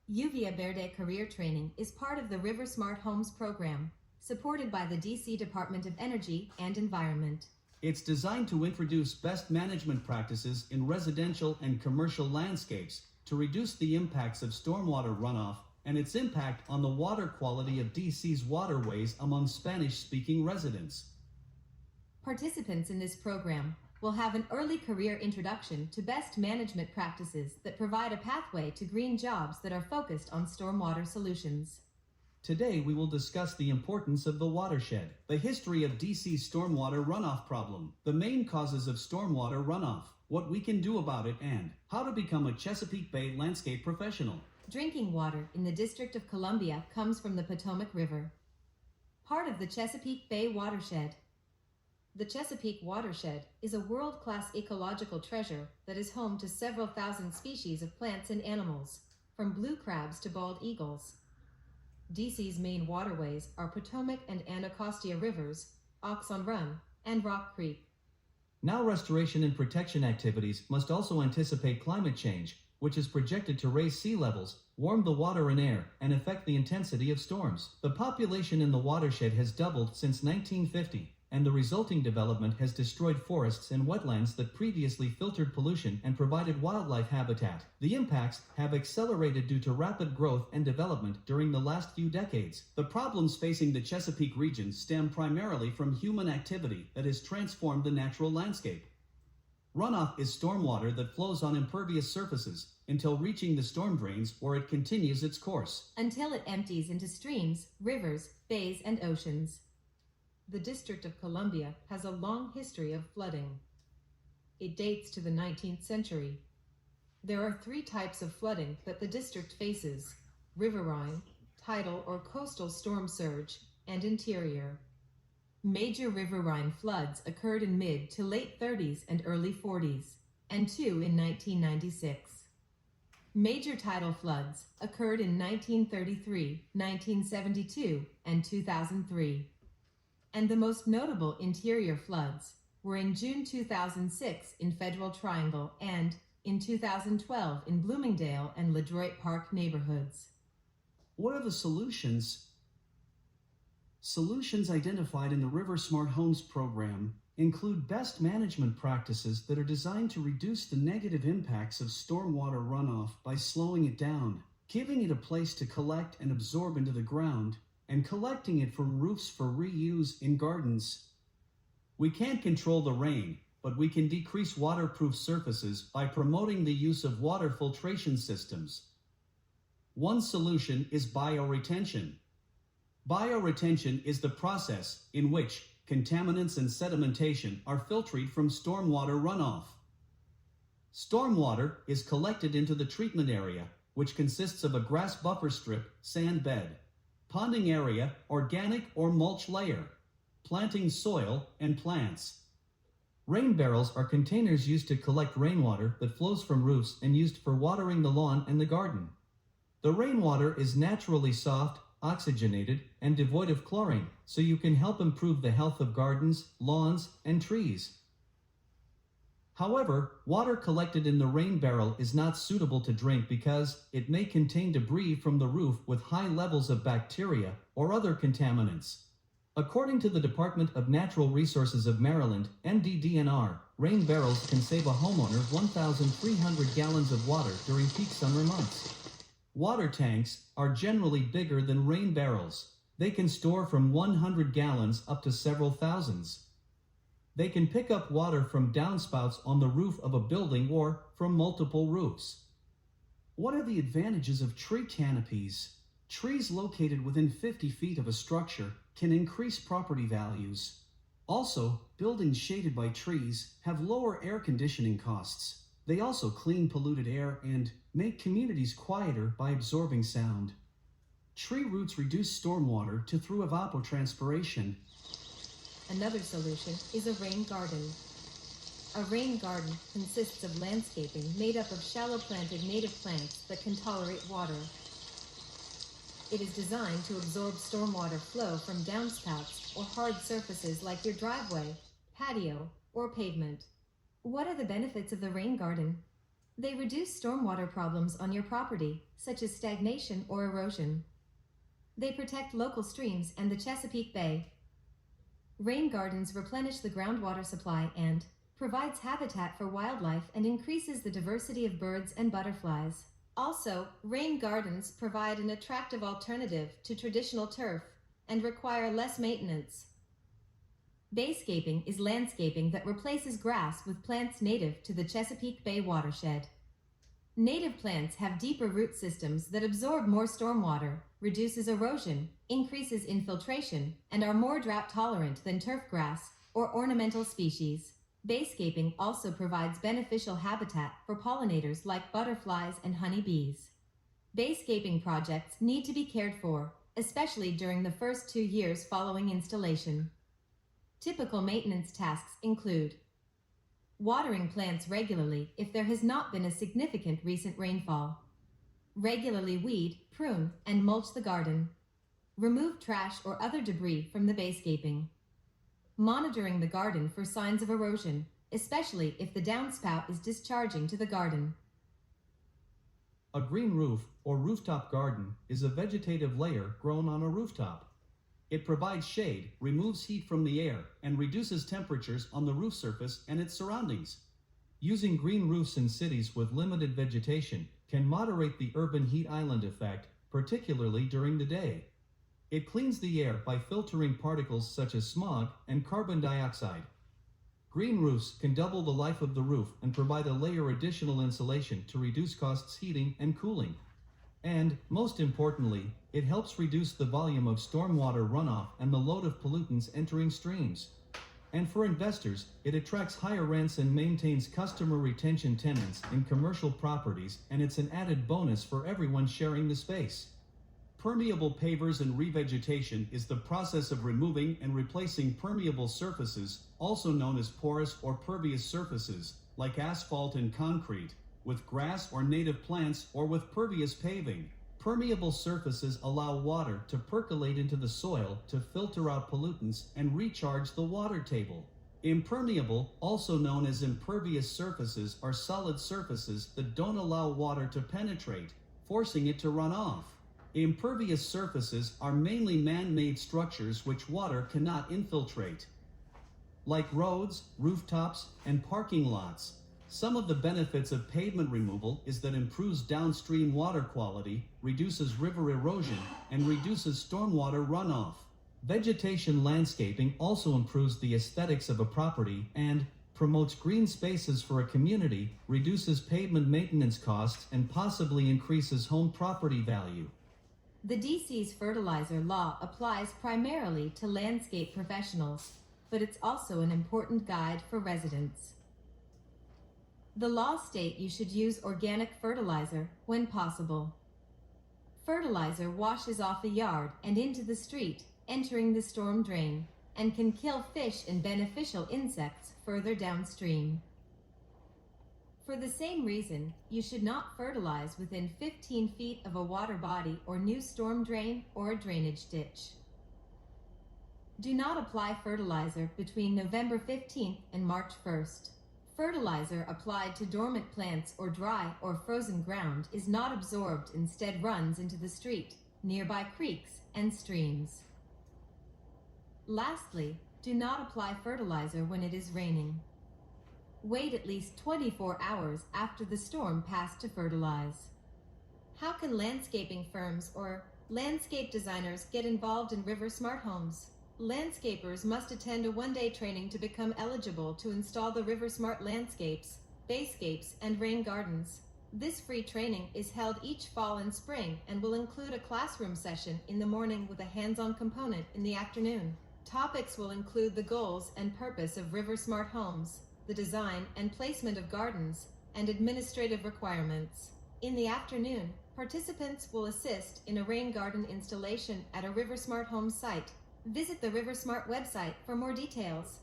Lluvia Verde career training is part of the RiverSmart Homes program, supported by the DC Department of Energy and Environment. It's designed to introduce best management practices in residential and commercial landscapes to reduce the impacts of stormwater runoff and its impact on the water quality of DC's waterways among Spanish-speaking residents. Participants in this program will have an early career introduction to best management practices that provide a pathway to green jobs that are focused on stormwater solutions. Today we will discuss the importance of the watershed, the history of DC's stormwater runoff problem, the main causes of stormwater runoff, what we can do about it, and how to become a Chesapeake Bay landscape professional. Drinking water in the District of Columbia comes from the Potomac River, part of the Chesapeake Bay watershed. The Chesapeake watershed is a world-class ecological treasure that is home to several thousand species of plants and animals, from blue crabs to bald eagles. DC's main waterways are Potomac and Anacostia Rivers, Oxon Run, and Rock Creek. Now restoration and protection activities must also anticipate climate change, which is projected to raise sea levels, warm the water and air, and affect the intensity of storms. The population in the watershed has doubled since 1950. And the resulting development has destroyed forests and wetlands that previously filtered pollution and provided wildlife habitat. The impacts have accelerated due to rapid growth and development during the last few decades. The problems facing the Chesapeake region stem primarily from human activity that has transformed the natural landscape. Runoff is stormwater that flows on impervious surfaces until reaching the storm drains, where it continues its course until it empties into streams, rivers, bays, and oceans. The District of Columbia has a long history of flooding. It dates to the 19th century. There are three types of flooding that the district faces: riverine, tidal or coastal storm surge, and interior. Major riverine floods occurred in mid to late 30s and early 40s, and two in 1996. Major tidal floods occurred in 1933, 1972, and 2003. And the most notable interior floods were in June 2006 in Federal Triangle and in 2012 in Bloomingdale and LeDroit Park neighborhoods. What are the solutions? Solutions identified in the RiverSmart Homes program include best management practices that are designed to reduce the negative impacts of stormwater runoff by slowing it down, giving it a place to collect and absorb into the ground, and collecting it from roofs for reuse in gardens. We can't control the rain, but we can decrease waterproof surfaces by promoting the use of water filtration systems. One solution is bioretention. Bioretention is the process in which contaminants and sedimentation are filtered from stormwater runoff. Stormwater is collected into the treatment area, which consists of a grass buffer strip, sand bed, ponding area, organic or mulch layer, planting soil, and plants. Rain barrels are containers used to collect rainwater that flows from roofs and used for watering the lawn and the garden. The rainwater is naturally soft, oxygenated, and devoid of chlorine, so you can help improve the health of gardens, lawns, and trees. However, water collected in the rain barrel is not suitable to drink because it may contain debris from the roof with high levels of bacteria or other contaminants. According to the Department of Natural Resources of Maryland, MDDNR, rain barrels can save a homeowner 1,300 gallons of water during peak summer months. Water tanks are generally bigger than rain barrels. They can store from 100 gallons up to several thousands. They can pick up water from downspouts on the roof of a building or from multiple roofs. What are the advantages of tree canopies? Trees located within 50 feet of a structure can increase property values. Also, buildings shaded by trees have lower air conditioning costs. They also clean polluted air and make communities quieter by absorbing sound. Tree roots reduce stormwater through evapotranspiration. Another solution is a rain garden. A rain garden consists of landscaping made up of shallow planted native plants that can tolerate water. It is designed to absorb stormwater flow from downspouts or hard surfaces like your driveway, patio, or pavement. What are the benefits of the rain garden? They reduce stormwater problems on your property, such as stagnation or erosion. They protect local streams and the Chesapeake Bay. Rain gardens replenish the groundwater supply and provides habitat for wildlife and increases the diversity of birds and butterflies. Also, rain gardens provide an attractive alternative to traditional turf and require less maintenance. Bayscaping is landscaping that replaces grass with plants native to the Chesapeake Bay watershed. Native plants have deeper root systems that absorb more stormwater, reduces erosion, increases infiltration, and are more drought tolerant than turf grass or ornamental species. Bayscaping also provides beneficial habitat for pollinators like butterflies and honeybees. Bayscaping projects need to be cared for, especially during the first 2 years following installation. Typical maintenance tasks include watering plants regularly if there has not been a significant recent rainfall. Regularly weed, prune, and mulch the garden. Remove trash or other debris from the bayscaping. Monitoring the garden for signs of erosion, especially if the downspout is discharging to the garden. A green roof or rooftop garden is a vegetative layer grown on a rooftop. It provides shade, removes heat from the air, and reduces temperatures on the roof surface and its surroundings. Using green roofs in cities with limited vegetation can moderate the urban heat island effect, particularly during the day. It cleans the air by filtering particles such as smog and carbon dioxide. Green roofs can double the life of the roof and provide a layer additional insulation to reduce costs heating and cooling. And, most importantly, it helps reduce the volume of stormwater runoff and the load of pollutants entering streams. And for investors, it attracts higher rents and maintains customer retention tenants in commercial properties, and it's an added bonus for everyone sharing the space. Permeable pavers and revegetation is the process of removing and replacing permeable surfaces, also known as porous or pervious surfaces, like asphalt and concrete, with grass or native plants or with pervious paving. Permeable surfaces allow water to percolate into the soil to filter out pollutants and recharge the water table. Impermeable, also known as impervious surfaces, are solid surfaces that don't allow water to penetrate, forcing it to run off. Impervious surfaces are mainly man-made structures which water cannot infiltrate, like roads, rooftops, and parking lots. Some of the benefits of pavement removal is that improves downstream water quality, reduces river erosion, and reduces stormwater runoff. Vegetation landscaping also improves the aesthetics of a property and promotes green spaces for a community, reduces pavement maintenance costs, and possibly increases home property value. The DC's fertilizer law applies primarily to landscape professionals, but it's also an important guide for residents. The law states you should use organic fertilizer when possible. Fertilizer washes off the yard and into the street, entering the storm drain, and can kill fish and beneficial insects further downstream. For the same reason, you should not fertilize within 15 feet of a water body or new storm drain or a drainage ditch. Do not apply fertilizer between November 15th and March 1st. Fertilizer applied to dormant plants or dry or frozen ground is not absorbed, instead runs into the street, nearby creeks, and streams. Lastly, do not apply fertilizer when it is raining. Wait at least 24 hours after the storm passed to fertilize. How can landscaping firms or landscape designers get involved in RiverSmart homes? Landscapers must attend a one-day training to become eligible to install the RiverSmart landscapes, bayscapes, and rain gardens. This free training is held each fall and spring and will include a classroom session in the morning with a hands-on component in the afternoon. Topics will include the goals and purpose of RiverSmart homes, the design and placement of gardens, and administrative requirements. In the afternoon, participants will assist in a rain garden installation at a RiverSmart home site. Visit the RiverSmart website for more details.